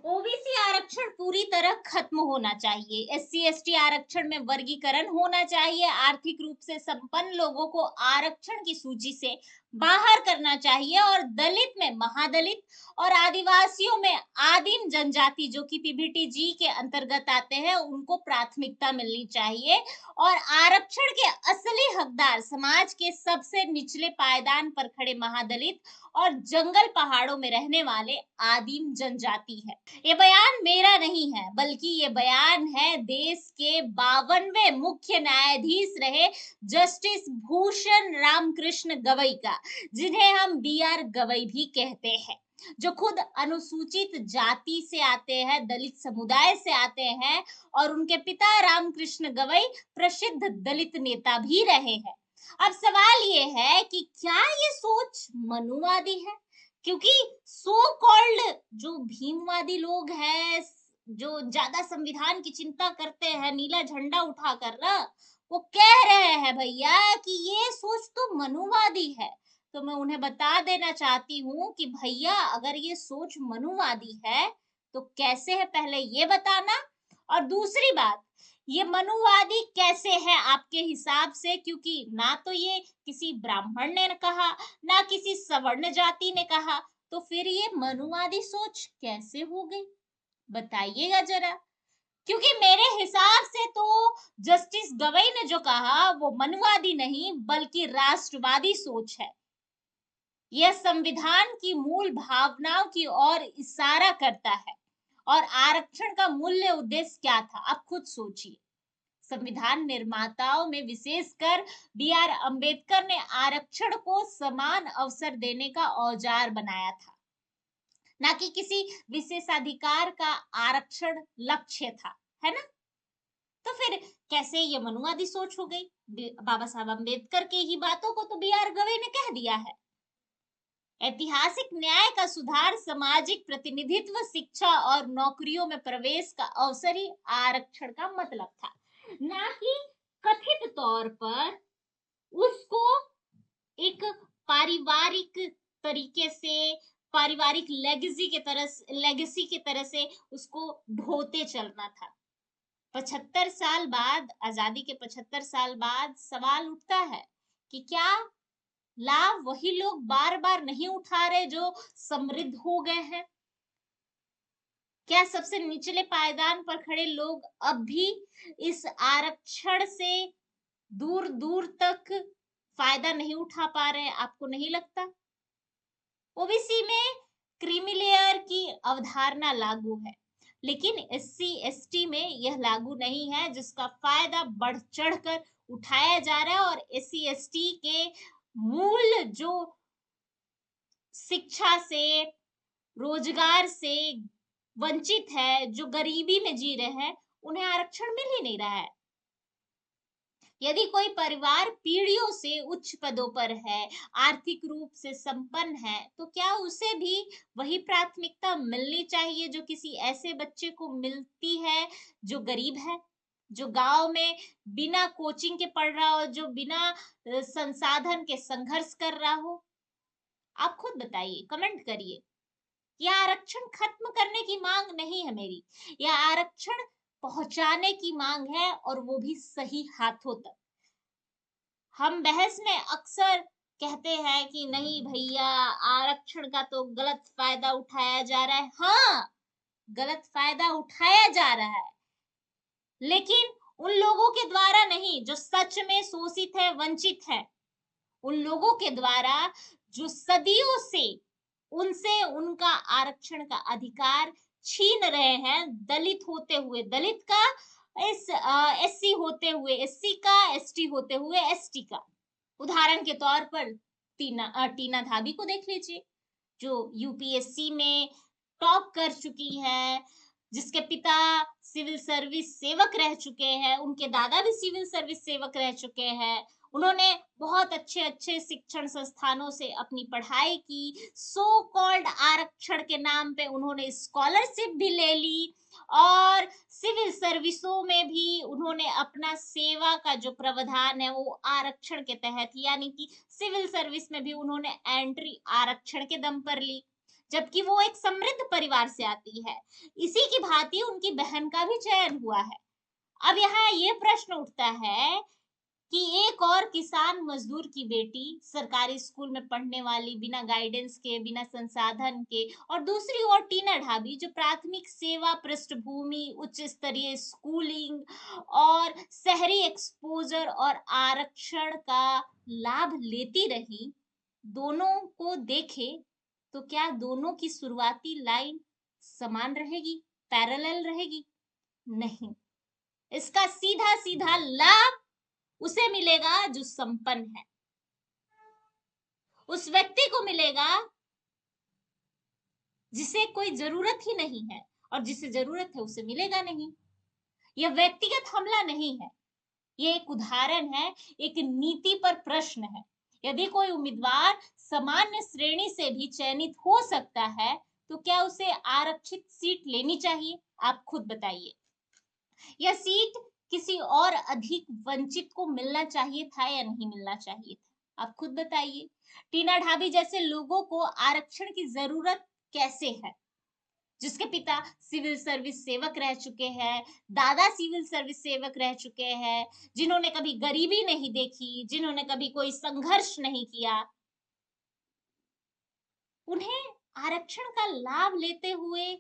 OBC आरक्षण पूरी तरह खत्म होना चाहिए। एससी एसटी आरक्षण में वर्गीकरण होना चाहिए। आर्थिक रूप से संपन्न लोगों को आरक्षण की सूची से बाहर करना चाहिए और दलित में महादलित और आदिवासियों में आदिम जनजाति जो कि पीबीटी जी के अंतर्गत आते हैं उनको प्राथमिकता मिलनी चाहिए। और आरक्षण के असली हकदार समाज के सबसे निचले पायदान पर खड़े महादलित और जंगल पहाड़ों में रहने वाले आदिम जनजाति है। ये बयान मेरा नहीं है बल्कि ये बयान है देश के 52वें मुख्य न्यायाधीश रहे जस्टिस भूषण रामकृष्ण गवई का, जिन्हें हम बीआर गवई भी कहते हैं, जो खुद अनुसूचित जाति से आते हैं, दलित समुदाय से आते हैं और उनके पिता रामकृष्ण गवई प्रसिद्ध दलित नेता भी रहे हैं। अब सवाल ये है कि क्या ये सोच मनुवादी है? क्योंकि सो कॉल्ड जो भीमवादी लोग हैं, जो ज्यादा संविधान की चिंता करते हैं, नीला झंडा उठाकर ना, वो कह रहे हैं भैया कि ये सोच तो मनुवादी है। तो मैं उन्हें बता देना चाहती हूँ कि भैया अगर ये सोच मनुवादी है तो कैसे है पहले ये बताना। और दूसरी बात, ये मनुवादी कैसे है आपके हिसाब से? क्योंकि ना तो ये किसी ब्राह्मण ने कहा, ना किसी सवर्ण जाति ने कहा, तो फिर ये मनुवादी सोच कैसे हो गई? बताइएगा जरा। क्योंकि मेरे हिसाब से तो जस्टिस गवई ने जो कहा वो मनुवादी नहीं बल्कि राष्ट्रवादी सोच है। यह संविधान की मूल भावनाओं की ओर इशारा करता है। और आरक्षण का मूल्य उद्देश्य क्या था, आप खुद सोचिए। संविधान निर्माताओं में विशेषकर बी.आर. अंबेडकर ने आरक्षण को समान अवसर देने का औजार बनाया था, ना कि किसी विशेषाधिकार का आरक्षण लक्ष्य था, है ना? तो फिर कैसे ये मनुवादी सोच हो गई? बाबा साहब अंबेडकर की ही बातों को तो बी.आर. गवई ने कह दिया है। ऐतिहासिक न्याय का सुधार, सामाजिक प्रतिनिधित्व, शिक्षा और नौकरियों में प्रवेश का अवसर ही आरक्षण का मतलब था, ना कि कथित तौर पर उसको एक पारिवारिक तरीके से, पारिवारिक लेगेसी की तरह से उसको ढोते चलना था। 75 साल बाद, आजादी के 75 साल बाद सवाल उठता है कि क्या लाभ वही लोग बार बार नहीं उठा रहे जो समृद्ध हो गए हैं? क्या सबसे निचले पायदान पर खड़े लोग अब भी इस आरक्षण से दूर दूर तक फायदा नहीं उठा पा रहे? आपको नहीं लगता? ओबीसी में क्रीमी लेयर की अवधारणा लागू है, लेकिन एससी एसटी में यह लागू नहीं है, जिसका फायदा बढ़ चढ़कर उठाया जा रहा है। और एससी एसटी के मूल जो शिक्षा से, रोजगार से वंचित है, जो गरीबी में जी रहे हैं, उन्हें आरक्षण मिल ही नहीं रहा है। यदि कोई परिवार पीढ़ियों से उच्च पदों पर है, आर्थिक रूप से संपन्न है, तो क्या उसे भी वही प्राथमिकता मिलनी चाहिए जो किसी ऐसे बच्चे को मिलती है जो गरीब है, जो गांव में बिना कोचिंग के पढ़ रहा हो, जो बिना संसाधन के संघर्ष कर रहा हो? आप खुद बताइए, कमेंट करिए। यह आरक्षण खत्म करने की मांग नहीं है मेरी, यह आरक्षण पहुंचाने की मांग है, और वो भी सही हाथों तक। हम बहस में अक्सर कहते हैं कि नहीं भैया, आरक्षण का तो गलत फायदा उठाया जा रहा है। हाँ, गलत फायदा उठाया जा रहा है, लेकिन उन लोगों के द्वारा नहीं जो सच में शोषित है, वंचित है। उन लोगों के द्वारा जो सदियों से उनसे उनका आरक्षण का अधिकार छीन रहे हैं, दलित होते हुए दलित का, एससी होते हुए एससी का, एसटी होते हुए एसटी का। उदाहरण के तौर पर टीना धाबी को देख लीजिए, जो यूपीएससी में टॉप कर चुकी है, जिसके पिता सिविल सर्विस सेवक रह चुके हैं, उनके दादा भी सिविल सर्विस सेवक रह चुके हैं। उन्होंने बहुत अच्छे अच्छे शिक्षण संस्थानों से अपनी पढ़ाई की, सो कॉल्ड आरक्षण के नाम पे उन्होंने स्कॉलरशिप भी ले ली, और सिविल सर्विसों में भी उन्होंने अपना सेवा का जो प्रावधान है वो आरक्षण के तहत, यानी कि सिविल सर्विस में भी उन्होंने एंट्री आरक्षण के दम पर ली। जबकि वो एक समृद्ध परिवार से आती है। इसी की भांति उनकी बहन का भी चयन हुआ है। अब यहाँ ये प्रश्न उठता है कि एक और किसान मजदूर की बेटी सरकारी स्कूल में पढ़ने वाली, बिना गाइडेंस के, बिना संसाधन के, और दूसरी ओर टीना ढाबी जो प्राथमिक सेवा पृष्ठभूमि, उच्च स्तरीय स्कूलिंग और शहरी एक्सपोजर और आरक्षण का लाभ लेती रही, दोनों को देखे तो क्या दोनों की शुरुआती लाइन समान रहेगी, पैरेलल रहेगी? नहीं। इसका सीधा सीधा लाभ उसे मिलेगा जो संपन्न है, उस व्यक्ति को मिलेगा जिसे कोई जरूरत ही नहीं है, और जिसे जरूरत है उसे मिलेगा नहीं। यह व्यक्तिगत हमला नहीं है, यह एक उदाहरण है, एक नीति पर प्रश्न है। यदि कोई उम्मीदवार सामान्य श्रेणी से भी चयनित हो सकता है, तो क्या उसे आरक्षित सीट लेनी चाहिए? आप खुद बताइए। यह सीट किसी और अधिक वंचित को मिलना चाहिए था या नहीं मिलना चाहिए था? आप खुद बताइए। टीना ढाबी जैसे लोगों को आरक्षण की जरूरत कैसे है, जिसके पिता सिविल सर्विस सेवक रह चुके हैं, दादा सिविल सर्विस सेवक रह चुके हैं, जिन्होंने कभी गरीबी नहीं देखी, जिन्होंने कभी कोई संघर्ष नहीं किया, उन्हें आरक्षण का लाभ लेते हुए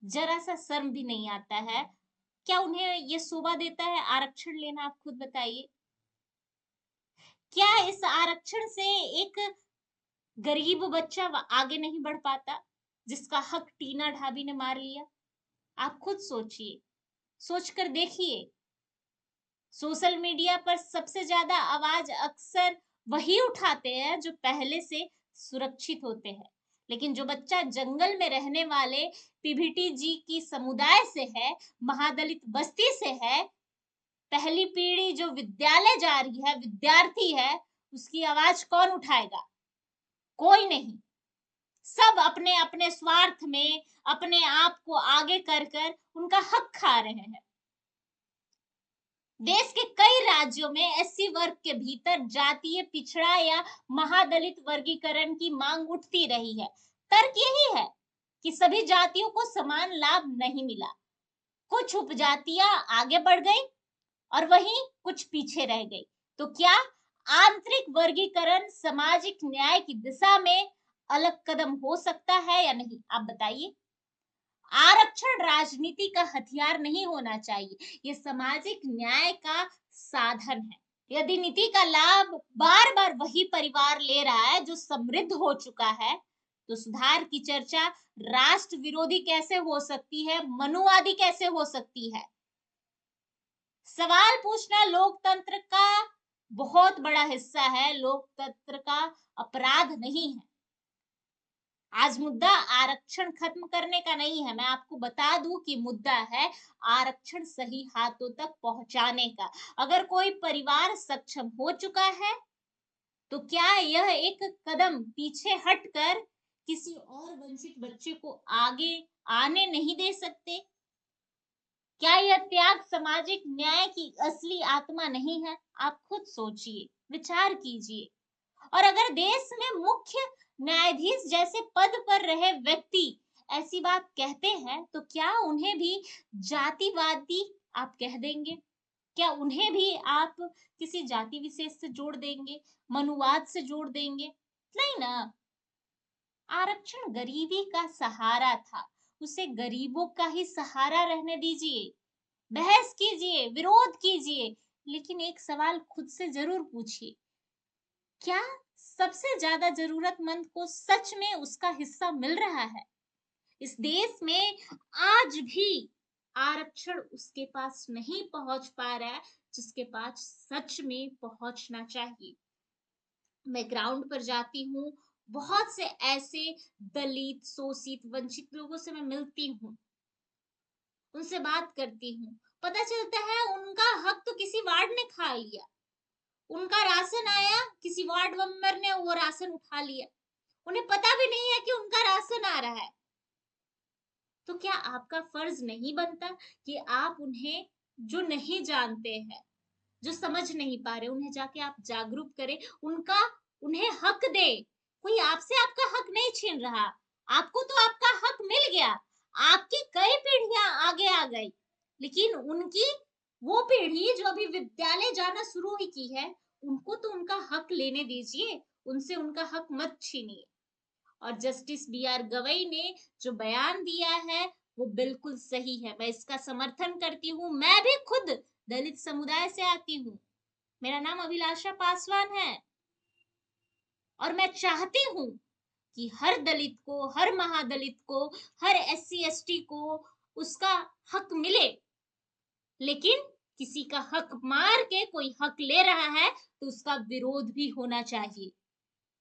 जरा सा शर्म भी नहीं आता है? क्या उन्हें ये शोभा देता है आरक्षण लेना? आप खुद बताइए। क्या इस आरक्षण से एक गरीब बच्चा आगे नहीं बढ़ पाता, जिसका हक टीना ढाबी ने मार लिया? आप खुद सोचिए, सोचकर देखिए। सोशल मीडिया पर सबसे ज्यादा आवाज अक्सर वही उठाते हैं जो पहले से सुरक्षित होते हैं, लेकिन जो बच्चा जंगल में रहने वाले पीभीटी जी की समुदाय से है, महादलित बस्ती से है, पहली पीढ़ी जो विद्यालय जा रही है, विद्यार्थी है, उसकी आवाज कौन उठाएगा? कोई नहीं। सब अपने अपने स्वार्थ में अपने आप को आगे कर कर उनका हक खा रहे हैं। देश के कई राज्यों में एससी वर्ग के भीतर जातीय पिछड़ा या महादलित वर्गीकरण की मांग उठती रही है। तर्क यही है कि सभी जातियों को समान लाभ नहीं मिला, कुछ उपजातियां आगे बढ़ गई और वहीं कुछ पीछे रह गई। तो क्या आंतरिक वर्गीकरण सामाजिक न्याय की दिशा में अलग कदम हो सकता है या नहीं? आप बताइए। आरक्षण राजनीति का हथियार नहीं होना चाहिए, ये सामाजिक न्याय का साधन है। यदि नीति का लाभ बार बार वही परिवार ले रहा है जो समृद्ध हो चुका है, तो सुधार की चर्चा राष्ट्र विरोधी कैसे हो सकती है, मनुवादी कैसे हो सकती है? सवाल पूछना लोकतंत्र का बहुत बड़ा हिस्सा है, लोकतंत्र का अपराध नहीं है। आज मुद्दा आरक्षण खत्म करने का नहीं है, मैं आपको बता दूं कि मुद्दा है आरक्षण सही हाथों तक पहुंचाने का। अगर कोई परिवार सक्षम हो चुका है, तो क्या यह एक कदम पीछे हटकर किसी और वंचित बच्चे को आगे आने नहीं दे सकते? क्या यह त्याग सामाजिक न्याय की असली आत्मा नहीं है? आप खुद सोचिए, विचार कीजिए। और अगर देश में मुख्य न्यायाधीश जैसे पद पर रहे व्यक्ति ऐसी बात कहते हैं, तो क्या उन्हें भी जातिवादी आप कह देंगे? क्या उन्हें भी आप किसी जाति विशेष से जोड़ देंगे, मनुवाद से जोड़ देंगे? नहीं ना। आरक्षण गरीबी का सहारा था, उसे गरीबों का ही सहारा रहने दीजिए। बहस कीजिए, विरोध कीजिए, लेकिन एक सवाल खुद से जरूर पूछिए, क्या सबसे ज्यादा जरूरतमंद को सच में उसका हिस्सा मिल रहा है? इस देश में आज भी आरक्षण उसके पास नहीं पहुंच पा रहा है जिसके पास सच में पहुंचना चाहिए। मैं ग्राउंड पर जाती हूँ, बहुत से ऐसे दलित, शोषित, वंचित लोगों से मैं मिलती हूँ, उनसे बात करती हूँ, पता चलता है उनका हक तो किसी वार्ड ने खा लिया। उनका राशन आया, किसी वार्ड मेंबर ने वो राशन उठा लिया, उन्हें पता भी नहीं है कि उनका राशन आ रहा है। तो क्या आपका फर्ज नहीं बनता कि आप उन्हें, जो नहीं जानते हैं, जो समझ नहीं पा रहे, उन्हें जाके आप जागरूक करें, उनका उन्हें हक दे। कोई आपसे आपका हक नहीं छीन रहा, आपको तो आपका हक मिल गया, आपकी कई पीढ़ियां आगे आ गई, लेकिन उनकी वो पीढ़ी जो अभी विद्यालय जाना शुरू ही की है, उनको तो उनका हक लेने दीजिए, उनसे उनका हक मत छीनिए। और जस्टिस बी आर गवई ने जो बयान दिया है वो बिल्कुल सही है, मैं इसका समर्थन करती हूँ। मैं भी खुद दलित समुदाय से आती हूँ, मेरा नाम अभिलाषा पासवान है, और मैं चाहती हूँ कि हर दलित को, हर महादलित को, हर एससी एसटी को उसका हक मिले। लेकिन किसी का हक मार के कोई हक ले रहा है तो उसका विरोध भी होना चाहिए।